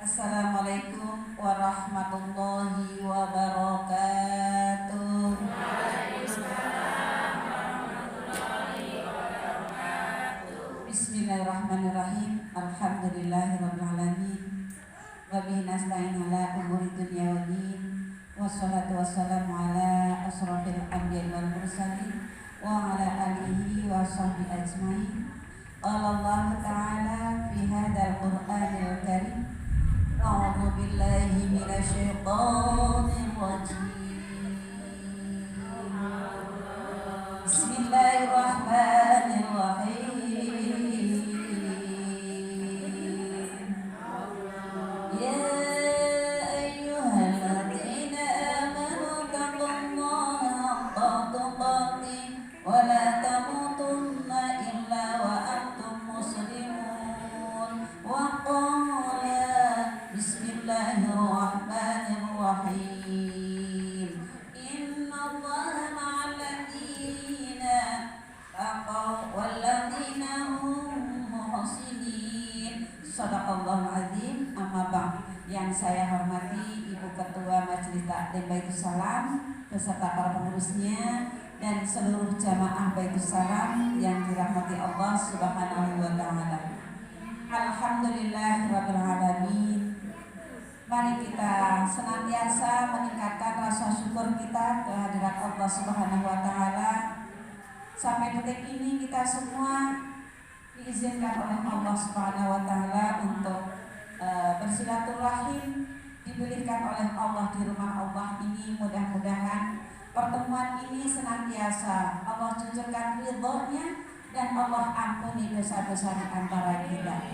Assalamualaikum warahmatullahi wabarakatuh. Bismillahirrahmanirrahim. Alhamdulillahirabbil alamin. Wa bihi nasta'in ala umuri dunya waddin. Wassalatu wassalamu ala asrofil anbiya'i wal mursalin wa ala alihi wa sahbihi ajmain. Qala Allah ta'ala fi hadzal Qur'anil karim. A'udzu billahi minasy syaithanir rajim. Bismillahirrahmanirrahim. Ya ayyuhalladzina amanu taqullaha haqqa tuqatih wa la tamutunna illa wa antum muslimun. Wa qala Bismillahirrahmanirrahim. Innallaha ma'al ladzina taqaw wal ladzina hum muhsinin. Shadaqallahul azim. Amma ba'd. Yang saya hormati Ibu Ketua Majelis Taklim Baitus Salam beserta para pengurusnya dan seluruh jamaah Baitus Salam yang dirahmati Allah Subhanahu wa taala. Alhamdulillahirabbil alamin. Mari kita senantiasa meningkatkan rasa syukur kita kehadirat Allah Subhanahu wa taala. Sampai detik ini kita semua diizinkan oleh Allah Subhanahu wa taala untuk bersilaturahim, dipilihkan oleh Allah di rumah Allah ini. Mudah-mudahan pertemuan ini senantiasa Allah cucurkan ridhonya dan Allah ampuni dosa-dosa di antara kita.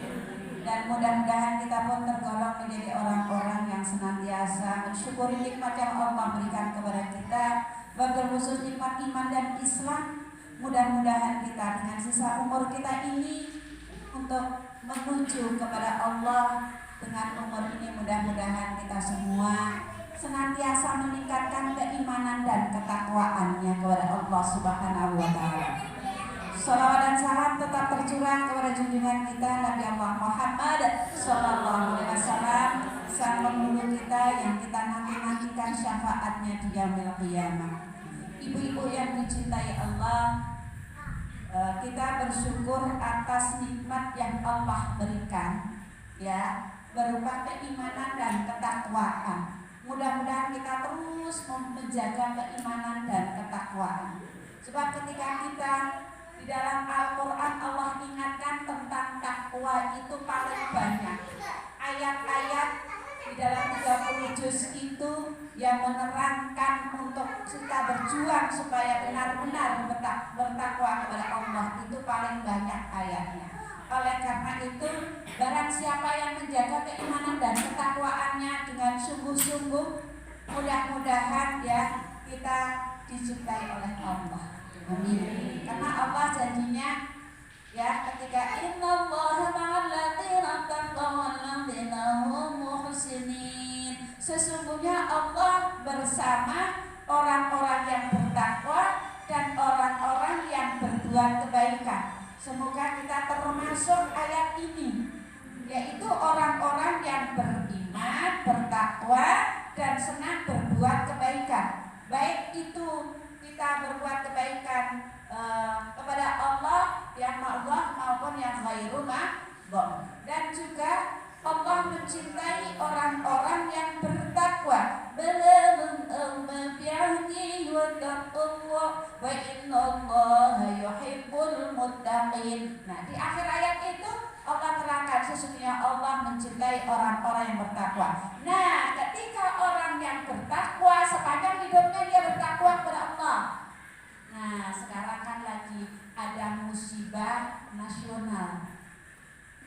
Dan mudah-mudahan kita pun tergolong menjadi orang-orang yang senantiasa mensyukuri nikmat yang Allah berikan kepada kita, wabil khusus nikmat iman dan Islam. Mudah-mudahan kita dengan sisa umur kita ini untuk menuju kepada Allah. Dengan umur ini mudah-mudahan kita semua senantiasa meningkatkan keimanan dan ketakwaannya kepada Allah Subhanahu wa taala. Salawat dan salam tetap tercurah kepada junjungan kita Nabi Allah Muhammad sallallahu alaihi wasallam, sang penghulu kita yang kita nanti-nantikan syafaatnya di yaumil qiyamah. Ibu-ibu yang dicintai Allah, kita bersyukur atas nikmat yang Allah berikan, ya, berupa keimanan dan ketakwaan. Mudah-mudahan kita terus menjaga keimanan dan ketakwaan. Sebab ketika kita di dalam Al-Quran Allah ingatkan tentang takwa itu paling banyak. Ayat-ayat di dalam 30 juz itu yang menerangkan untuk kita berjuang supaya benar-benar bertakwa kepada Allah itu paling banyak ayatnya. Oleh karena itu, barang siapa yang menjaga keimanan dan ketakwaannya dengan sungguh-sungguh, mudah-mudahan ya kita dicintai oleh Allah. Amin. Karena Allah janjinya ya ketika innallaha ma'al ladzina taqaw wal ladzina hum muhsinin. Sesungguhnya Allah bersama orang-orang yang bertakwa dan orang-orang yang berbuat kebaikan. Semoga kita termasuk ayat ini, yaitu orang-orang yang beriman, bertakwa dan senang berbuat kebaikan. Baik itu kita berbuat kebaikan kepada Allah yang ma'ruf maupun yang ghairu ma'ruf. Dan juga Allah mencintai orang-orang yang bertakwa. Balagh al-mafi'ani wa taqwa wa innallaha yuhibbul muttaqin. Nah, di akhir ayat itu Allah terangkan sesungguhnya Allah mencintai orang-orang yang bertakwa. Nah, ketika orang yang bertakwa sepanjang hidupnya dia bertakwa kepada Allah. Nah, sekarang kan lagi ada musibah nasional,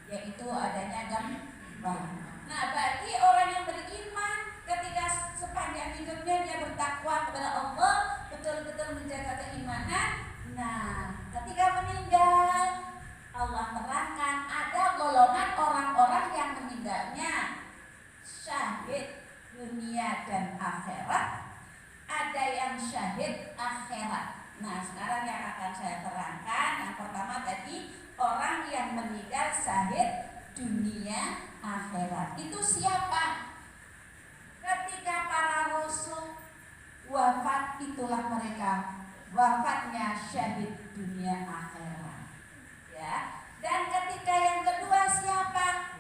yaitu adanya gempa. Nah, bagi orang yang beriman ketika sepanjang hidupnya dia bertakwa kepada Allah, betul-betul menjaga keimanan. Nah, ketika meninggal, Allah terangkan ada golongan orang-orang yang meninggalnya syahid dunia dan akhirat, ada yang syahid akhirat. Nah, sekarang yang akan saya terangkan, yang pertama tadi orang yang meninggal syahid dunia akhirat. Itu siapa? Ketika para rasul wafat, itulah mereka wafatnya syahid dunia akhirat. Ya. Dan ketika yang kedua siapa?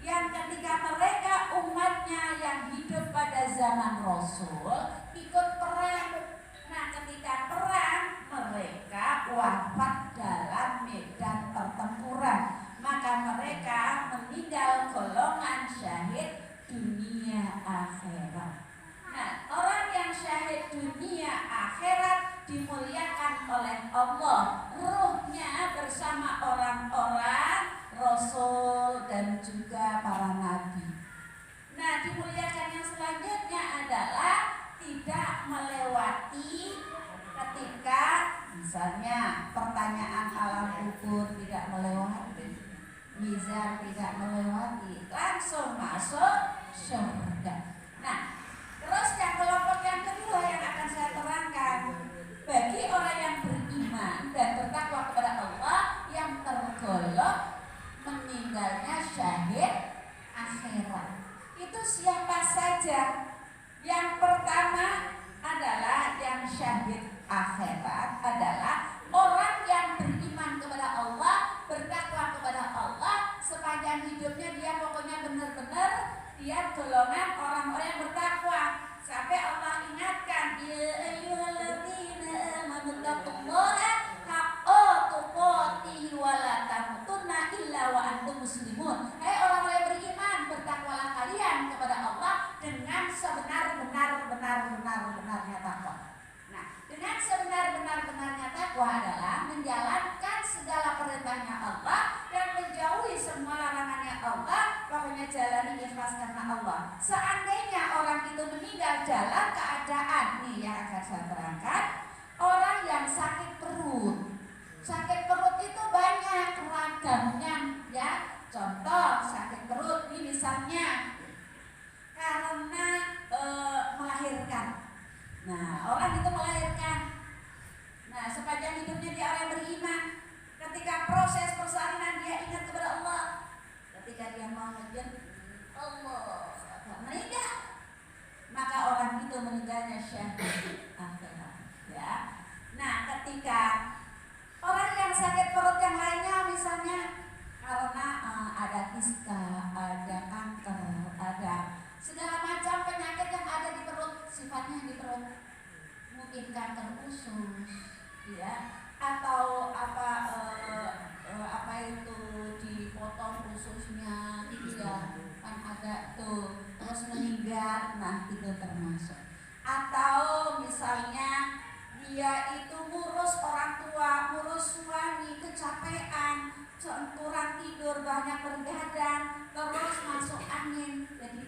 Yang ketika mereka umatnya yang hidup pada zaman Rasul ikut perang. Nah, ketika perang mereka wafat dalam medan pertempuran, maka mereka meninggal golongan syahid dunia akhirat. Nah, orang yang syahid dunia akhirat dimuliakan oleh Allah, ruhnya bersama orang-orang rasul dan juga para nabi. Nah, dimuliakan yang selanjutnya adalah tidak melewati ketika misalnya pertanyaan alam kubur tidak melewati, mizan tidak melewati, langsung masuk surga. Nah, terus yang kelompok yang kedua yang akan saya terangkan, bagi orang yang beriman dan bertakwa kepada Allah yang tergolong meninggalnya syahid akhirat. Itu siapa saja? Yang pertama adalah yang syahid akhirat adalah orang yang beriman kepada Allah, bertakwa kepada Allah, sepanjang hidupnya dia pokoknya benar-benar dia golongan orang-orang yang bertakwa. Sampai Allah ingatkan, ya ayyuhalladzina amanu taqullaha haqqa tuqatih wa la tamutunna illa wa antum muslimun. Hai orang-orang yang beriman, bertakwalah kalian kepada Allah dengan sebenar-benarnya takwa. Nah, dengan sebenar-benarnya takwa adalah menjalankan segala perintahnya Allah dan menjauhi semua larangannya Allah. Pokoknya jalani ikhlas karena Allah. Seandainya orang itu meninggal dalam keadaan nih yang akan saya terangkan, orang yang sakit perut. Sakit perut itu banyak ragamnya, ya. Contoh sakit perut ini misalnya karena melahirkan. Nah, orang itu melahirkan. Nah, sepanjang hidupnya dia orang yang beriman. Ketika proses persalinan dia ingat kepada Allah. Ketika dia mau ngejeng Allah meninggal, maka orang itu meninggalnya syahid akhirat. Ya. Nah, ketika orang yang sakit perut yang lainnya misalnya karena ada kista, ada kanker, ada segala macam penyakit yang ada di perut, sifatnya di perut, mungkin kanker usus, ya, atau apa itu dipotong ususnya, ya, kan ada tuh, terus meninggal, nah itu termasuk. Atau misalnya dia itu ngurus orang tua, ngurus suami, kecapean, kurang tidur, banyak bergadang, terus masuk angin, jadi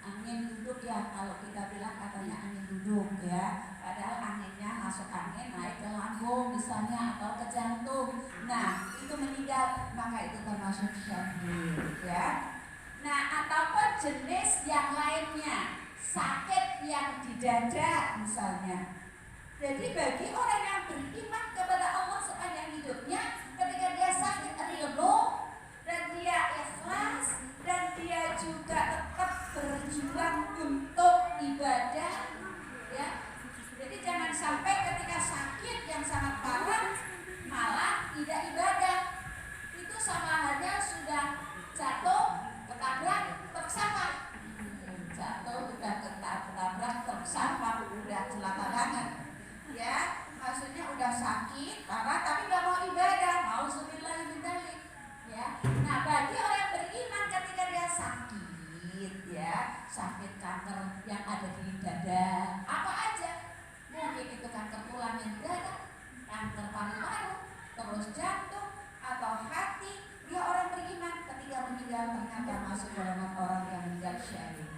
angin duduk ya, kalau kita bilang katanya angin duduk ya, padahal anginnya masuk angin naik ke lambung misalnya atau ke jantung. Nah, itu meninggal, maka itu termasuk syahid ya. Nah, ataupun jenis yang lainnya, sakit yang di dada misalnya. Jadi bagi orang yang beriman kepada Allah sepanjang hidupnya, ketika dia sakit ridho dan dia ikhlas dan dia juga tetap berjuang untuk ibadah, ya. Jadi jangan sampai ketika sakit yang sangat parah malah tidak ibadah. Itu sama halnya sudah jatuh, ketabrak, tersampah. Jatuh udah ketabrak, tersampah, udah celaka banget. Ya, maksudnya udah sakit parah tapi nggak mau ibadah, mau subhanallah bidalik, ya. Nah, bagi orang yang beriman ketika dia sakit, ya, sakit kanker yang ada di dada, apa aja, mungkin itu kanker tulang yang di dada, kanker paru-paru, terus jantung atau hati, dia orang beriman ketika meninggal ternyata masuk golongan orang yang meninggal syahid.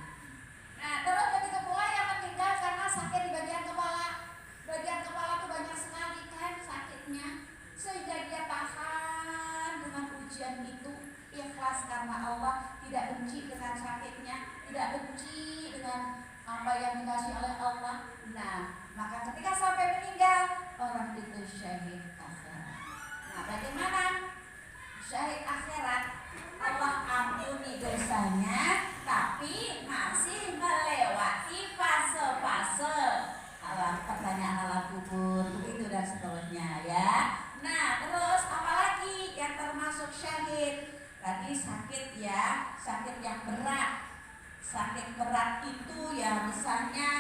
Nah, terus begitu pula yang meninggal karena sakit di bagian kepala. Bagian kepala itu banyak sekali kan sakitnya, sehingga dia tahan dengan ujian itu, ikhlas karena Allah, tidak benci dengan sakitnya, tidak benci dengan apa yang dikasih oleh Allah. Nah, maka ketika sampai meninggal, orang itu syahid akhirat. Nah, bagaimana syahid akhirat? Allah ampuni dosanya, tapi masih melewati fase-fase pertanyaan alam kubur, begitu dan seterusnya ya. Nah, terus apalagi yang termasuk syahid? Tadi sakit ya, sakit yang berat. Sakit berat itu ya misalnya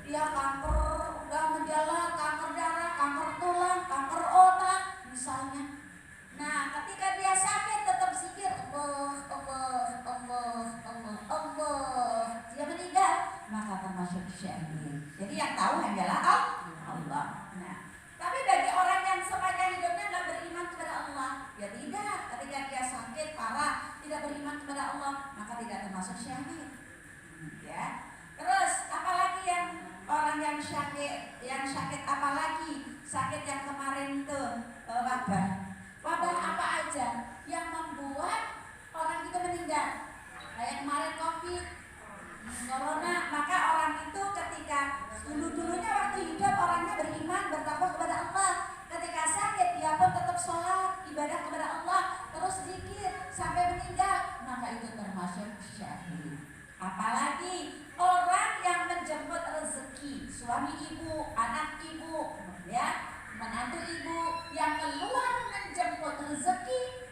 dia kanker udah menjalar, kanker darah, kanker tulang, kanker otak misalnya. Nah, ketika dia sakit tetap zikir Allah, Allah, Allah, Allah, Allah, dia meninggal, maka termasuk syahid. Jadi yang tahu hanyalah Allah. Nah, tapi bagi orang yang sepanjang hidupnya nggak beriman kepada Allah, ya tidak. Ketika dia sakit parah, tidak beriman kepada Allah, maka tidak termasuk syahid. Ya. Terus apalagi yang orang yang sakit apalagi sakit yang kemarin itu wabah apa aja yang membuat orang itu meninggal, kayak kemarin COVID, corona. Maka orang itu ketika dulunya waktu hidup orangnya beriman, bertakwa kepada Allah, ketika sakit dia pun tetap sholat, ibadah kepada Allah, terus zikir sampai meninggal, maka itu termasuk syahid. Apalagi orang yang menjemput rezeki, suami ibu, anak ibu, ya, menantu ibu yang keluar menjemput rezeki,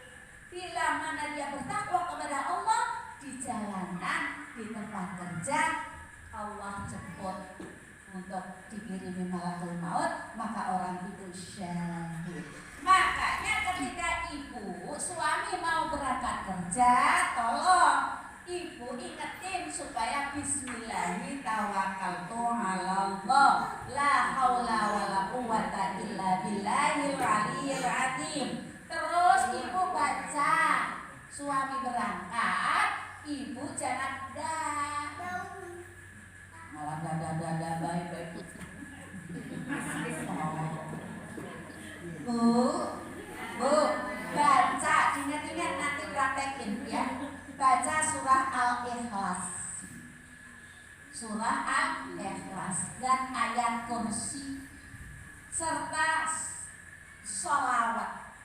bila mana dia bertakwa kepada Allah di jalanan, di tempat kerja, Allah jemput untuk dikirimi malakul maut, maka orang itu syahid. Makanya ketika ibu suami mau berangkat kerja, tolong ibu ingetin supaya bismillahi tawakkaltu ala Allah, la haula wala quwata illa billahil aliyyil azim. Terus ibu baca, suami berangkat, ibu jangan malah baik-baik. Bu, baca, ingat-ingat nanti praktekin ya. Baca surah Al-Ikhlas, surah Al-Ikhlas dan ayat kursi serta sholawat.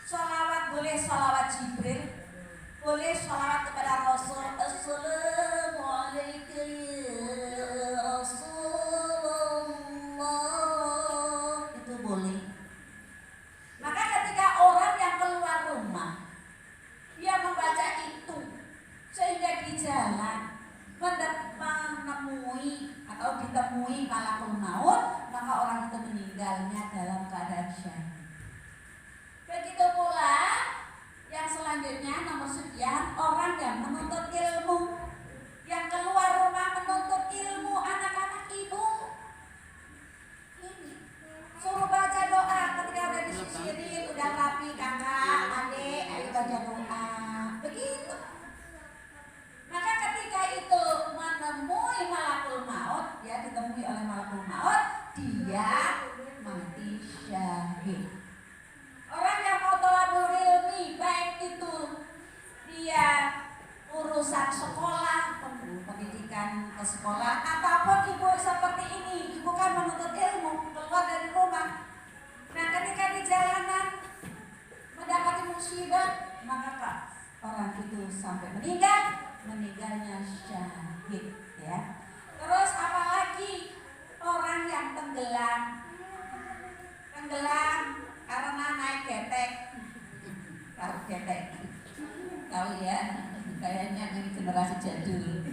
Sholawat boleh sholawat Jibril, boleh sholawat kepada Rasul. Assalamualaikum ya Rasulullah, itu boleh. Maka ketika orang yang keluar rumah dia membaca itu sehingga di jalan menemui atau ditemui malakul maut, maka orang itu meninggalnya dalam keadaan syahid. Begitu pula yang selanjutnya nomor sekian, orang yang menuntut ilmu, yang keluar rumah menuntut ilmu, anak-anak ibu ini suruh baca doa ketika udah disisirin, udah rapi, kakak, adik, ayo baca doa. Begitu. Maka ketika itu menemui malakul maut, ya ditemui oleh malakul maut, dia mati syahid. Orang yang mau thalabul ilmi, baik itu dia urusan sekolah, pendidikan ke sekolah, ataupun ibu seperti ini, ibu kan menuntut ilmu, keluar dari rumah. Nah, ketika di jalanan mendapati musibah, maka orang itu sampai meninggalnya syahid, ya. Terus apalagi orang yang tenggelam karena naik getek. Tahu getek? Tahu ya? Kayaknya ini generasi jadul.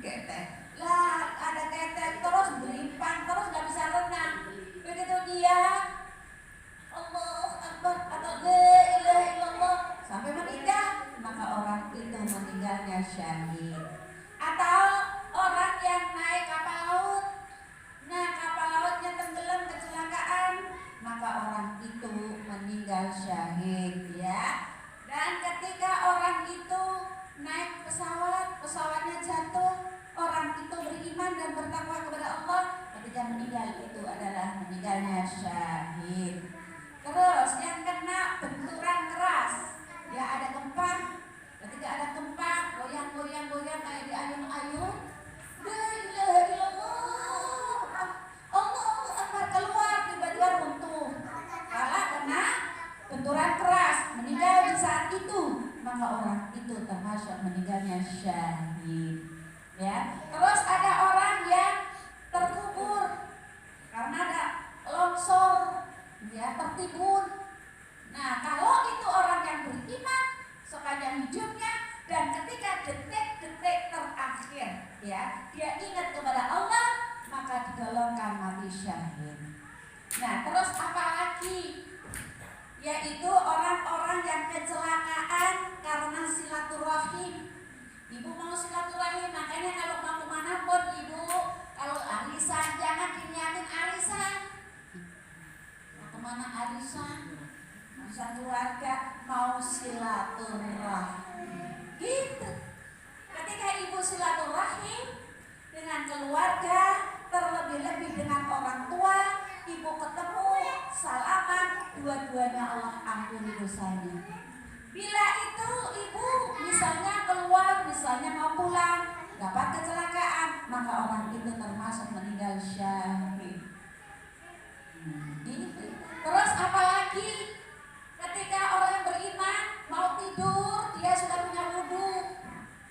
Getek. Lah, ada getek terus berimpang, terus nggak bisa renang. Begitu dia Allah Akbar atau la ilaha illallah sampai meninggal, maka orang itu meninggalnya syahid. Atau orang yang naik kapal laut, nah kapal lautnya tenggelam kecelakaan, maka orang itu meninggal syahid, ya. Dan ketika orang itu naik pesawat, pesawatnya jatuh, orang itu beriman dan bertakwa kepada Allah, ketika meninggal itu adalah meninggalnya syahid. Terus yang kena benturan keras, ya ada gempa. Ketika ada gempa, goyang kayak di ayun-ayun, la ilaha illallah, Allah Akbar, keluar tiba-tiba runtuh. Kalau kena benturan itu, maka orang itu termasuk meninggalnya syahid. Ya, terus ada orang yang terkubur karena ada longsor, ya, tertimbun. Nah, kalau itu orang yang beriman sepanjang hidupnya dan ketika detik-detik terakhir, ya, dia ingat kepada Allah, maka digolongkan mati syahid. Nah, terus apa lagi? Yaitu orang-orang yang kecelakaan karena silaturahim. Ibu mau silaturahim, makanya kalau mau kemana pun ibu, kalau arisan jangan diniatin arisan. Mau kemana arisan? Arisan keluarga, mau silaturahim. Gitu. Ketika ibu silaturahim dengan keluarga, terlebih-lebih dengan orang tua, ibu ketemu, salaman, dua-duanya Allah ampuni dosanya. Bila itu ibu misalnya keluar, misalnya mau pulang, dapat kecelakaan, maka orang itu termasuk meninggal syahid. Gitu. Terus apalagi ketika orang yang beriman mau tidur, dia sudah punya wudu.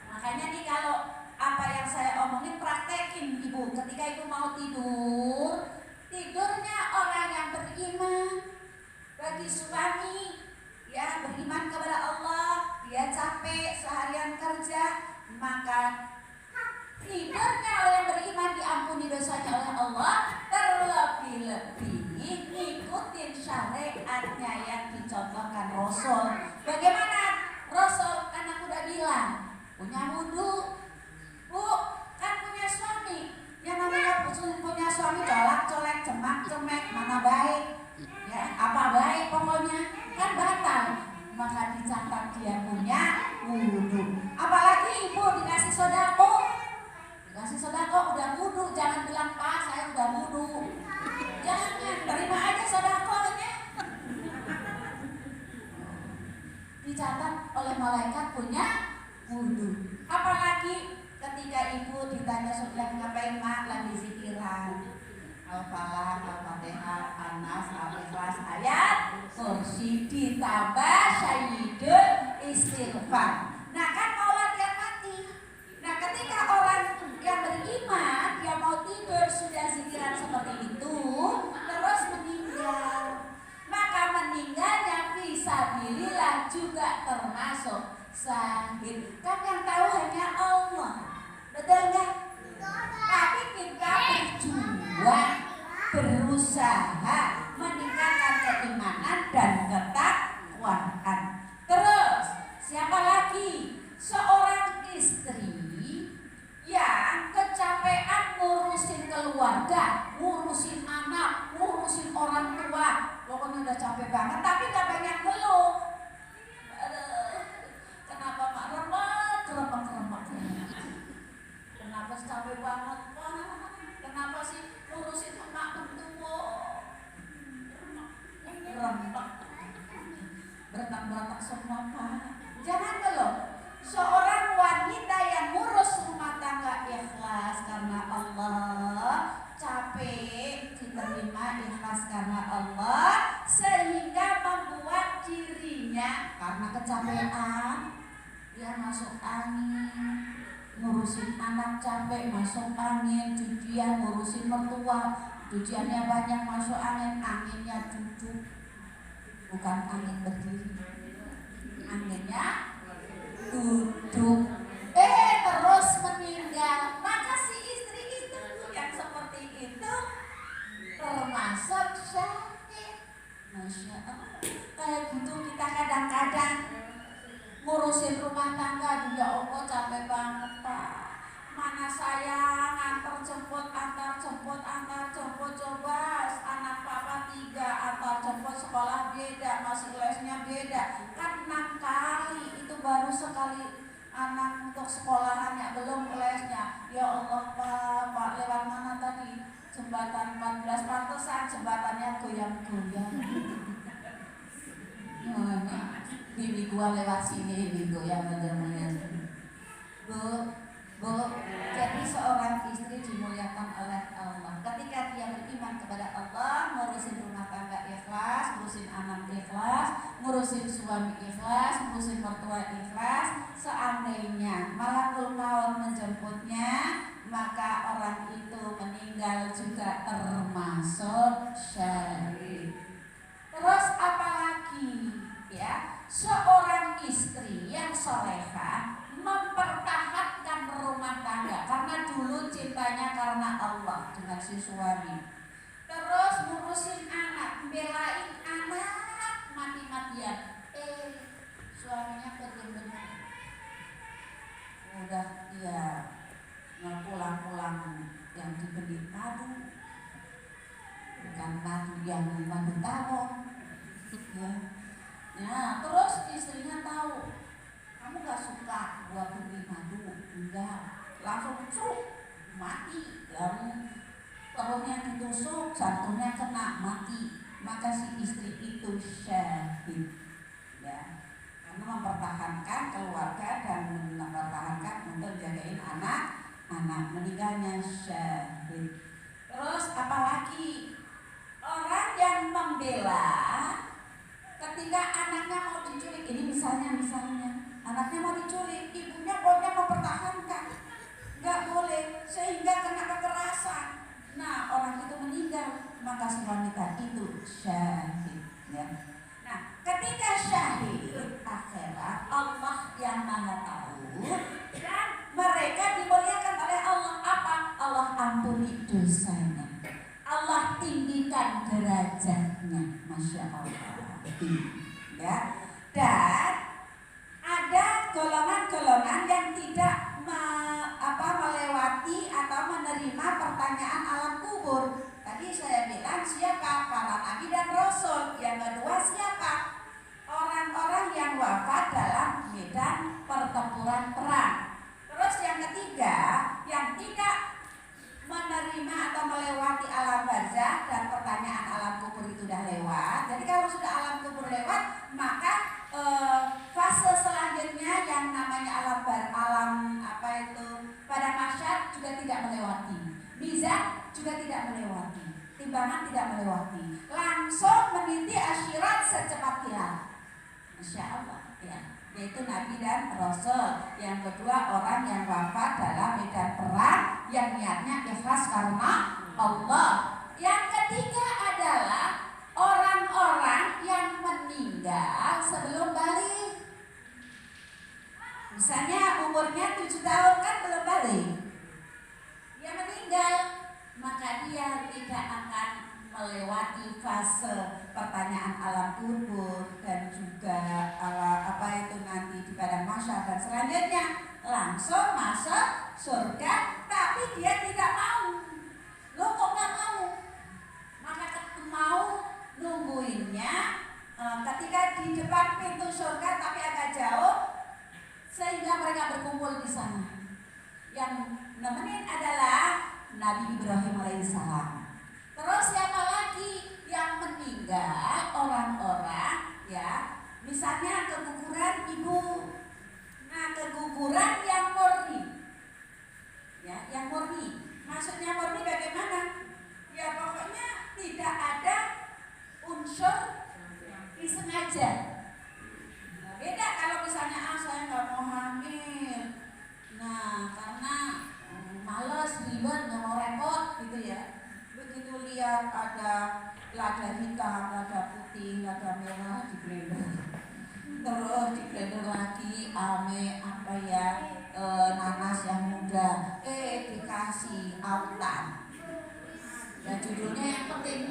Makanya nih kalau apa yang saya omongin praktekin ibu. Ketika ibu mau tidur, tidurnya orang yang beriman. Bagi suami, ya, beriman kepada Allah, dia capek seharian kerja, maka tidurnya orang yang beriman diampuni dosanya oleh Allah. Terlebih-lebih ngikutin syariatnya yang dicontohkan Rasul. Bagaimana Rasul? Kan aku udah bilang, punya wudu, bu, kan punya suami. Yang namanya punya suami colak-colek, cemak-cemek, mana baik, ya, apa baik pokoknya, kan batal. Maka dicatat dia punya wudu. Apalagi ibu dikasih sodako, udah wudu, jangan bilang Pak saya udah wudu. Jangan, terima aja sodakonya. Dicatat oleh malaikat punya wudu. Apalagi ketika ibu ditanya sudah ngapain mak, lagi zikiran Al-Falah, Al-Fatihah, An-Nas, Al-Ikhlas, ayat kursi ditambah syahidun istighfar. Nah kan mau latihan mati. Nah ketika orang yang beriman dia mau tidur sudah zikiran seperti itu terus meninggal, maka meninggalnya fisabilillah juga termasuk syahid. Kan yang tahu hanya Allah, betul nggak? Tapi kita berjuang, berusaha meningkatkan keimanan dan ketakwaan. Terus siapa lagi? Seorang istri yang kecapean ngurusin keluarga, ngurusin anak, ngurusin orang tua, pokoknya udah capek banget, tapi gak banyak ngeluh. Kenapa mak remet? Kenapa capek banget? Kenapa sih ngurusin emak mentua? Remet, berantak semua pak. Jangan ngeluh. Seorang wanita yang ngurus rumah tangga ikhlas karena Allah, capek diterima ikhlas karena Allah, sehingga membuat dirinya karena kecapean dia masuk angin, ngurusin anak capek masuk angin, cucian ngurusin mertua, cuciannya banyak masuk angin, anginnya cucuk, bukan angin berdiri, anginnya duduk, terus meninggal. Maka si istri itu yang seperti itu termasuk syahid. Masya Allah. Kayak gitu kita kadang-kadang ngurusin rumah tangga, ya Allah capek banget pak. Mana saya antar jemput, coba anak papa 3, antar jemput sekolah beda, masuk lesnya beda, kan 6 kali, itu baru sekali anak untuk sekolahannya, belum lesnya. Ya Allah pak, lewat mana tadi? Jembatan 14, pantesan jembatannya goyang-goyang. Bibi gua lewat sini, bibi goyang-goyang. Bu, jadi seorang istri dimuliakan oleh Allah. Ketika dia beriman kepada Allah, ngurusin rumah tangga ikhlas, ngurusin anak ikhlas, ngurusin suami ikhlas, ngurusin mertua ikhlas. Seandainya malakul maut menjemputnya, maka orang itu meninggal juga termasuk syahid. Terus apalagi ya, seorang istri yang solehah mempertahankan rumah tangga karena dulu cintanya karena Allah dengan si suami. Terus ngurusin anak, belain anak mati-matian. Suaminya benar-benar udah dia pulang-pulang yang dibeli madu, bukan madu yang madu tawon. Ya, terus istrinya tahu kamu gak suka gua beli madu, enggak, langsung cuk mati, lalu perutnya ditusuk, jantungnya kena, mati. Maka si istri itu syahid, ya, karena mempertahankan keluarga dan mempertahankan untuk jagain anak meninggalnya syahid. Terus apalagi orang yang membela ketika anaknya mau diculik, ini misalnya anaknya mau diculik, ibunya pokoknya mempertahankan, nggak boleh, sehingga kena kekerasan. Nah, orang itu meninggal, maka si wanita itu syahid, ya. Nah, ketika syahid akhirat, Allah yang Maha tahu, dan mereka dimuliakan oleh Allah. Apa? Allah ampuni dosanya, Allah tinggikan derajatnya, masya Allah. Ya, dan ada golongan-golongan yang tidak melewati atau menerima pertanyaan alam kubur. Tadi saya bilang siapa? Para nabi dan rasul. Yang kedua siapa? Orang-orang yang wafat dalam medan pertempuran perang. Terus yang ketiga, yang tidak menerima atau melewati alam barzakh dan pertanyaan alam kubur itu sudah lewat. Jadi kalau sudah alam kubur lewat, maka fase selanjutnya yang namanya alam pada mahsyar juga tidak melewati, mizan juga tidak melewati, timbangan tidak melewati, langsung meniti akhirat secepat kilat. Masya Allah, ya. Yaitu nabi dan rasul. Yang kedua, orang yang wafat dalam medan perang yang niatnya ikhlas karena Allah. Yang ketiga adalah orang-orang yang meninggal sebelum balik. Misalnya umurnya 7 tahun kan belum balik, dia meninggal, maka dia tidak akan melewati fase pertanyaan alam kubur dan juga nanti di padang mahsyar dan selanjutnya, langsung masuk surga. Tapi dia tidak mau. Lo kok nggak mau? Maka mau nungguinnya ketika di depan pintu surga tapi agak jauh, sehingga mereka berkumpul di sana. Yang nemenin adalah Nabi Ibrahim alaihissalam. Terus siapa lagi yang meninggal? Orang-orang, ya, misalnya keguguran ibu. Nah, keguguran yang murni, ya, yang murni. Maksudnya murni bagaimana? Ya pokoknya tidak ada unsur disengaja. Nah, beda kalau misalnya saya nggak mau hamil, nah karena males, ribet, nggak mau repot gitu ya. Begitu lihat ada lada hitam, lada putih, lada merah di blender, terus di blender lagi ame nanas yang muda, dikasih autan. Dan judulnya yang penting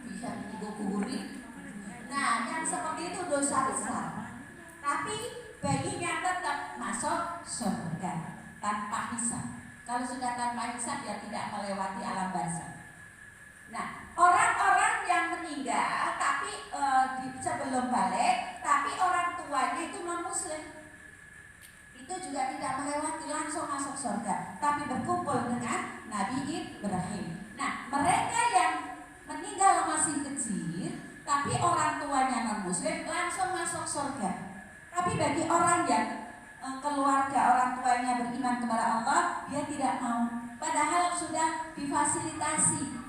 bisa diguguri. Nah, yang seperti itu dosa besar. Tapi bayinya tetap masuk surga tanpa hisab. Kalau sudah tanpa hisab, dia tidak melewati alam barzakh. Nah, orang-orang yang meninggal tapi sebelum balik, tapi orang tuanya itu non muslim, itu juga tidak melewati, langsung masuk surga, tapi berkumpul dengan Nabi Ibrahim. Nah, mereka yang meninggal masih kecil, tapi orang tuanya non muslim, langsung masuk surga. Tapi bagi orang yang keluarga orang tuanya beriman kepada Allah, dia tidak mau. Padahal sudah difasilitasi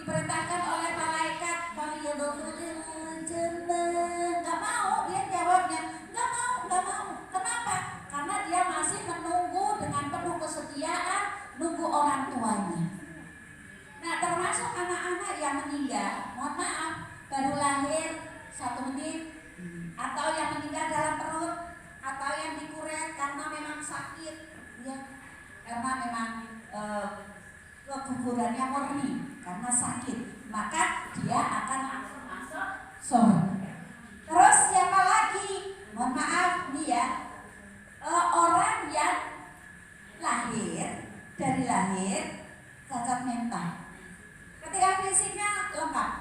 diperintahkan oleh malaikat faliyadkhulul jannah. Gak mau, dia jawabnya gak mau. Kenapa? Karena dia masih menunggu dengan penuh kesetiaan, nunggu orang tuanya. Nah, termasuk anak-anak yang meninggal, mohon maaf, baru lahir 1 menit, atau yang meninggal dalam perut, atau yang dikuret karena memang sakit, ya, karena memang kegugurannya murni karena sakit, maka dia akan langsung masuk surga. Terus siapa lagi? Mohon maaf nih ya, orang yang dari lahir cacat mental. Ketika fisiknya lengkap,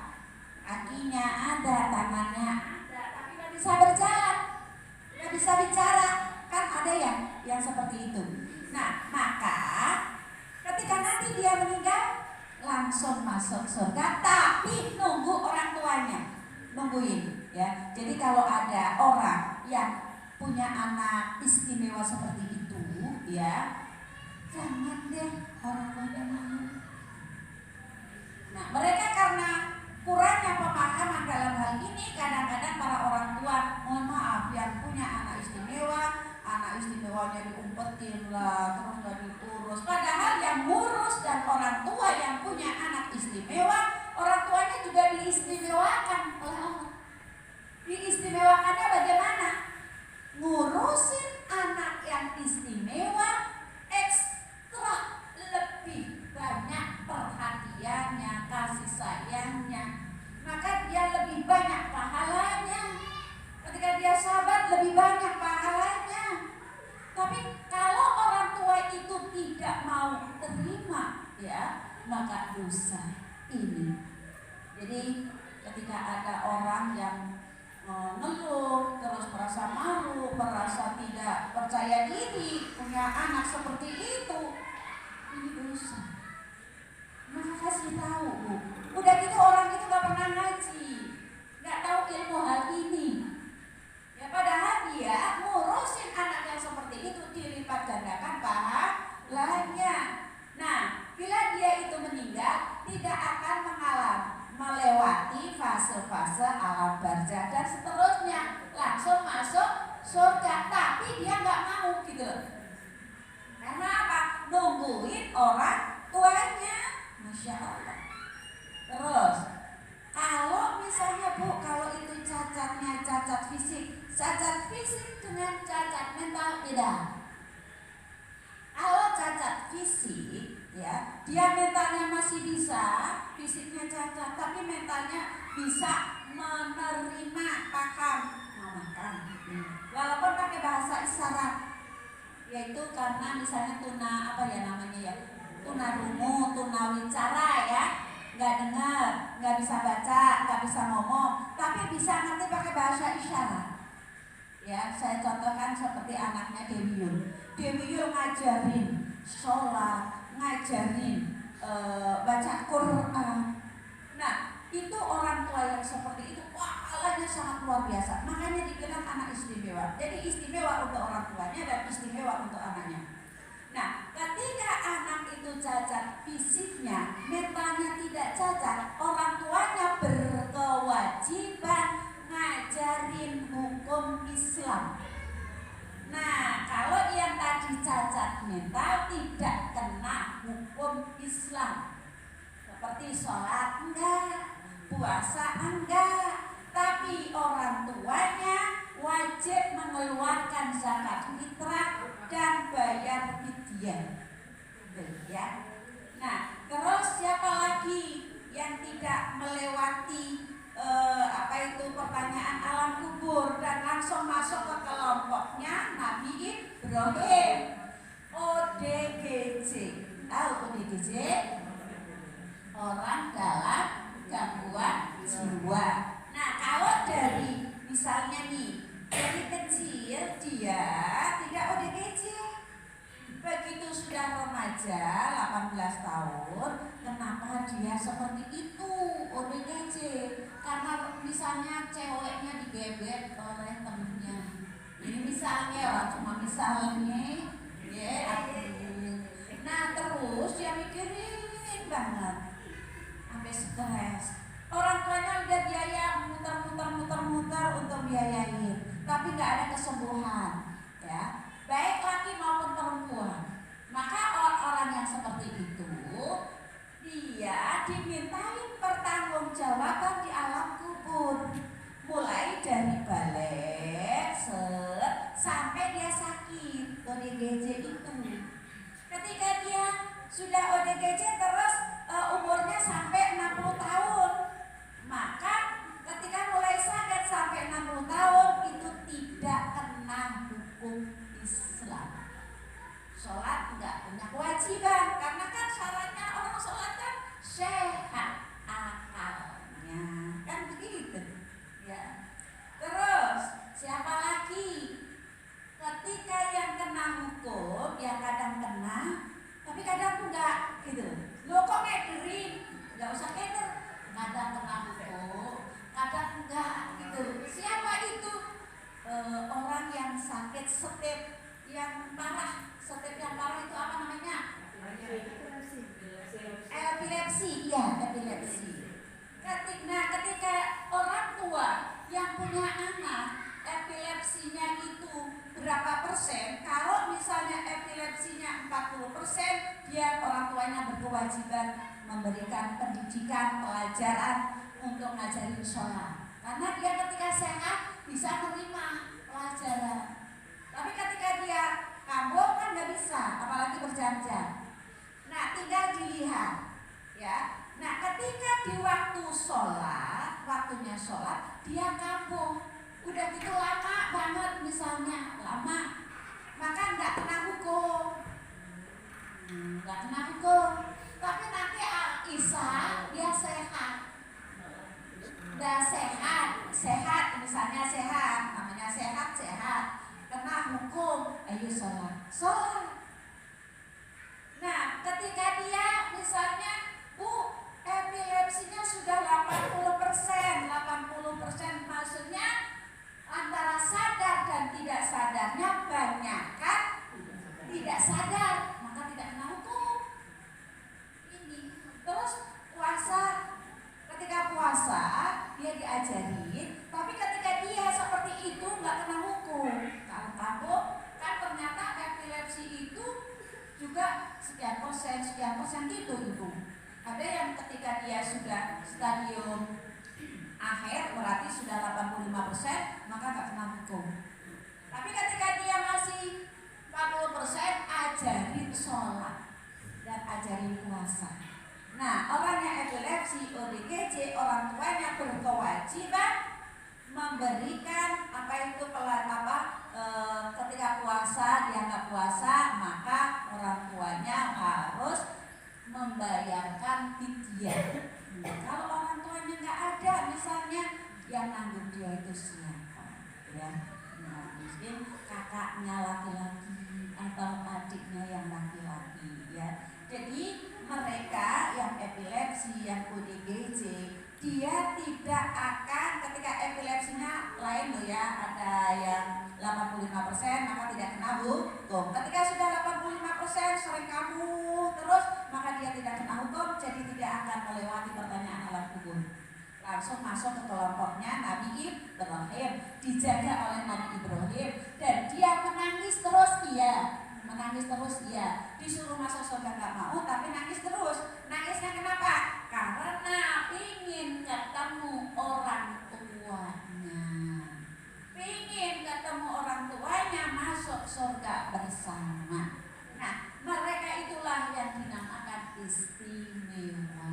kakinya ada, tangannya ada, tapi nggak bisa berjalan, nggak bisa bicara, kan ada yang seperti itu. Nah, maka ketika nanti dia meninggal langsung masuk surga, tapi nunggu orang tuanya, nungguin ya. Jadi kalau ada orang yang punya anak istimewa seperti itu, ya jangan deh orang tuanya mau. Nah, mereka karena kurangnya pemahaman dalam hal ini, kadang-kadang para orang tua, mohon maaf, yang punya anak istimewanya diumpetin lah, terus gak diurus. Padahal yang ngurus dan orang tua yang punya anak istimewa, orang tuanya juga diistimewakan oleh Allah. Diistimewakannya bagaimana? Ngurusin anak yang istimewa ekstra, lebih banyak perhatiannya, kasih sayangnya, maka dia lebih banyak pahalanya. Ketika dia sabar, lebih banyak pahalanya. Tapi kalau orang tua itu tidak mau terima, ya, maka dosa ini. Jadi ketika ada orang yang ngeluh, terus merasa malu, merasa tidak percaya diri, punya anak seperti itu, ini dosa. Maka kasih tahu, Bu. Udah gitu orang itu gak pernah ngaji, gak tahu ilmu hal ini. Ya padahal dia ngurusin anak yang seperti itu dilipat gandakan pahalanya. Nah, bila dia itu meninggal, tidak akan melewati fase-fase alam barzah dan seterusnya, langsung masuk surga. Tapi dia nggak mau gitu. Karena apa? Nungguin orang tuanya. Masya Allah. Terus kalau misalnya Bu, kalau itu cacatnya cacat fisik dengan cacat mental beda. Kalau cacat fisik, ya, dia mentalnya masih bisa, fisiknya cacat, tapi mentalnya bisa menerima, paham, memakan, walaupun pakai bahasa isyarat, yaitu karena misalnya tunarungu, tunawicara, ya, nggak dengar, nggak bisa baca, nggak bisa ngomong, tapi bisa nanti pakai bahasa isyarat. Ya, saya contohkan seperti anaknya Dewi Yul ngajarin sholat, ngajarin baca Quran. Nah, itu orang tua yang seperti itu pahalanya sangat luar biasa. Makanya dikenal anak istimewa. Jadi istimewa untuk orang tuanya dan istimewa untuk anaknya. Nah, ketika anak itu cacat fisiknya, mentalnya tidak cacat, orang tuanya berkewajiban ngajarin hukum Islam. Nah, kalau yang tadi cacat mental tidak kena hukum Islam, seperti sholat enggak, puasa enggak, tapi orang tuanya wajib mengeluarkan zakat fitrah dan bayar fidyah. Ya. Nah, terus siapa lagi yang tidak melewati pertanyaan alam kubur dan langsung masuk ke kelompoknya Nabi Ibrahim? ODGJ. Tahu ODGJ? Orang dalam gangguan jiwa. Nah, kalau dari misalnya nih, dari kecil dia tidak ODGJ, begitu sudah remaja 18 tahun, kenapa dia seperti itu ODGJ? Karena misalnya ceweknya digebet oleh temennya. Ini misalnya, cuma misalnya, ya. Nah terus dia mikirin banget, sampai sampai stres. Orang tuanya udah biaya muter-muter untuk biayain, tapi nggak ada kesembuhan, ya. Baik laki maupun perempuan. Maka orang-orang yang seperti itu dia dimintain pertanggungjawaban di alam kubur, mulai dari balik sampai dia sakit ODGJ itu. Ketika dia sudah ODGJ terus umurnya sampai 60 tahun, maka ketika mulai sakit sampai 60 tahun itu tidak kena hukum Islam. Sholat enggak punya kewajiban, karena kan syaratnya orang sholat kan sehat akalnya, kan begitu ya. Terus siapa lagi? Ketika yang kena hukum, yang kadang kena tapi kadang enggak gitu. Lo kok ngederin? Enggak usah keder. Kadang kena hukum, kadang enggak gitu. Siapa itu? Orang yang sakit step yang parah. Step yang parah itu apa namanya? Epilepsi. Iya, epilepsi. Ketika orang tua yang punya anak epilepsinya itu berapa persen? Kalau misalnya epilepsinya 40%, dia orang tuanya berkewajiban memberikan pendidikan, pelajaran untuk ngajarin sholat. Karena dia ketika sehat bisa menerima pelajaran. Tapi ketika dia kambuh kan nggak bisa, apalagi berjam-jam. Nah, tinggal dilihat, ya. Nah, ketika di waktu sholat, waktunya sholat, dia kambuh. Udah gitu lama banget misalnya, lama, maka nggak kena hukum, Tapi nanti Isa dia sehat, udah sehat, misalnya sehat, namanya sehat, kena hukum, ayo sholat. Nah, ketika dia misalnya epilepsinya sudah 80%, maksudnya antara sadar dan tidak sadarnya banyak kan tidak sadar, maka tidak kena hukum. Ini terus puasa, ketika puasa dia diajarin, tapi ketika dia seperti itu nggak kena hukum. Kalau kamu kan ternyata epilepsi itu juga sekian persen gitu ibu. Ada yang ketika dia sudah stadium akhir berarti sudah 85%, maka nggak kena hukum. Tapi ketika dia masih 40%, ajarin sholat dan ajarin puasa. Nah, orang yang epilepsi ODGJ, orang tuanya berkewajiban memberikan ketika puasa dia nggak puasa, maka orang tuanya harus membayarkan fidyah. Kalau orang tuanya nggak ada, misalnya yang nanggung dia itu siapa? Ya, nah, mungkin kakaknya laki-laki atau adiknya yang laki-laki. Ya, jadi mereka yang epilepsi, yang ODGJ, dia tidak akan ketika epilepsinya lain loh ya, ada yang 85% maka tidak kena hukum. Ketika sudah 85% sering kamu terus, maka dia tidak kena hukum, jadi tidak akan melewati pertanyaan alam kubur. Langsung masuk ke kelompoknya Nabi Ibrahim, dijaga oleh Nabi Ibrahim, dan dia menangis terus iya, disuruh masuk surga nggak mau, tapi nangis terus. Nangisnya kenapa? Karena ingin ketemu orang tuanya, masuk surga bersama. Nah, mereka itulah yang dinamakan istimewa.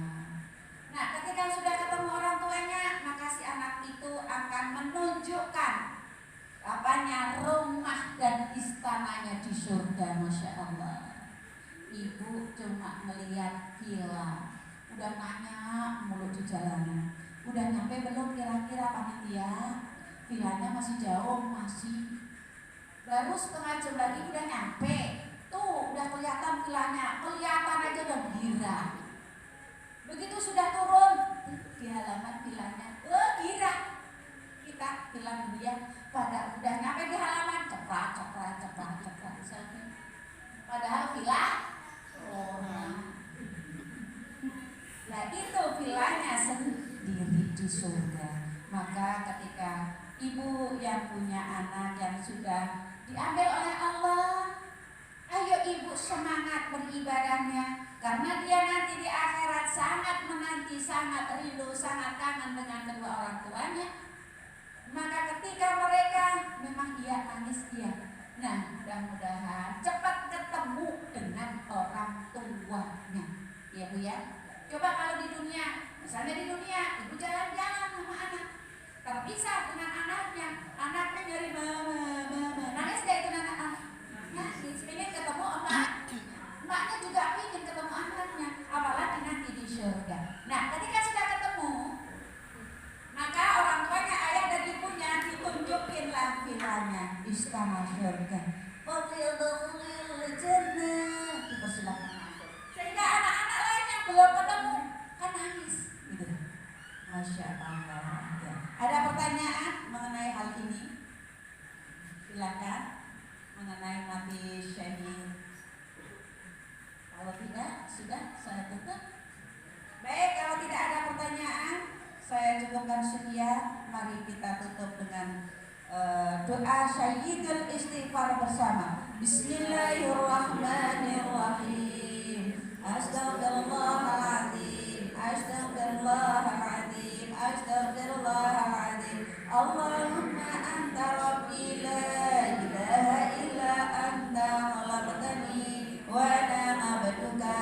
Nah, ketika sudah ketemu orang tuanya, maka si anak itu akan menunjukkan rumah dan istananya di surga. Masya Allah. Ibu cuma melihat villa, udah nanya mulu di jalanan, udah nyampe belum kira-kira panitia? Villanya masih jauh, baru setengah jam lagi udah nyampe. Tuh udah kelihatan villanya, kelihatan aja udah gila. Begitu sudah turun di halaman villanya, gila. Kita bilang dia pada udah nyampe di halaman, cepat. Padahal villa orang. Nah itu villanya di surga. Maka ketika ibu yang punya anak yang sudah diambil oleh Allah, ayo ibu semangat beribadahnya, karena dia nanti di akhirat sangat menanti, sangat rindu, sangat kangen dengan kedua orang tuanya. Maka ketika mereka memang ia tangis dia, nah mudah-mudahan cepat ketemu dengan orang tuanya, ya Bu ya. Coba kalau di dunia, misalnya di dunia ibu jalan-jalan sama anak, terpisah dengan anaknya nyari mama, nangis gak itu anak? Nangis, pengen ketemu emaknya juga pengen ketemu anaknya, apalagi nanti di surga. Nah ketika sudah ketemu, maka orang tuanya, ayah dan ibunya ditunjukinlah vilanya, istana surga. Dipersilakan masuk. Sehingga anak-anak lain yang belum ketemu kan nangis, gitu. Masya Allah. Ya. Ada pertanyaan mengenai hal ini? Silakan, mengenai mati syahid. Kalau tidak, sudah saya tutup. Baik, kalau tidak ada pertanyaan, saya cukupkan sekian. Mari kita tutup dengan doa Sayyidul Istighfar bersama. Bismillahirrahmanirrahim. Astaghfirullahaladzim, astaghfirullahaladzim, astaghfirullahaladzim. Allahumma anta rabbi la ilaha illa anta khalaqtani wa ana abduka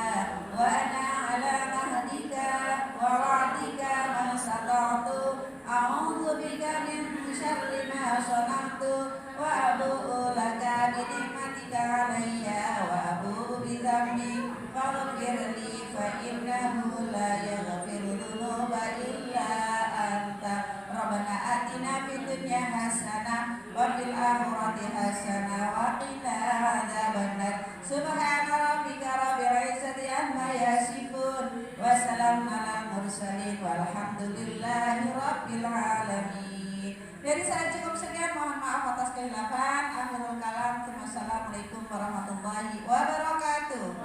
wa ana ala mahdika wa wa'dika ma sata'tu. A'udzu bika min syarri ma sana'tu wa abu'u laka bi ni'matika 'alayya wa abu'u bi dhanbi faghfir li fa innahu la yaghfiru dzunuba illa anta. Rabbana atina fid dunya hasanah wa fil akhirati hasanah wa qina adzabannar. Subhana rabbika rabbil izzati amma yasifun wa salamun alal mursalin walhamdulillahi rabbil alamin. Dari saya cukup sekian, mohon maaf atas kehilafan. Akhirul kalam. Wassalamualaikum warahmatullahi wabarakatuh.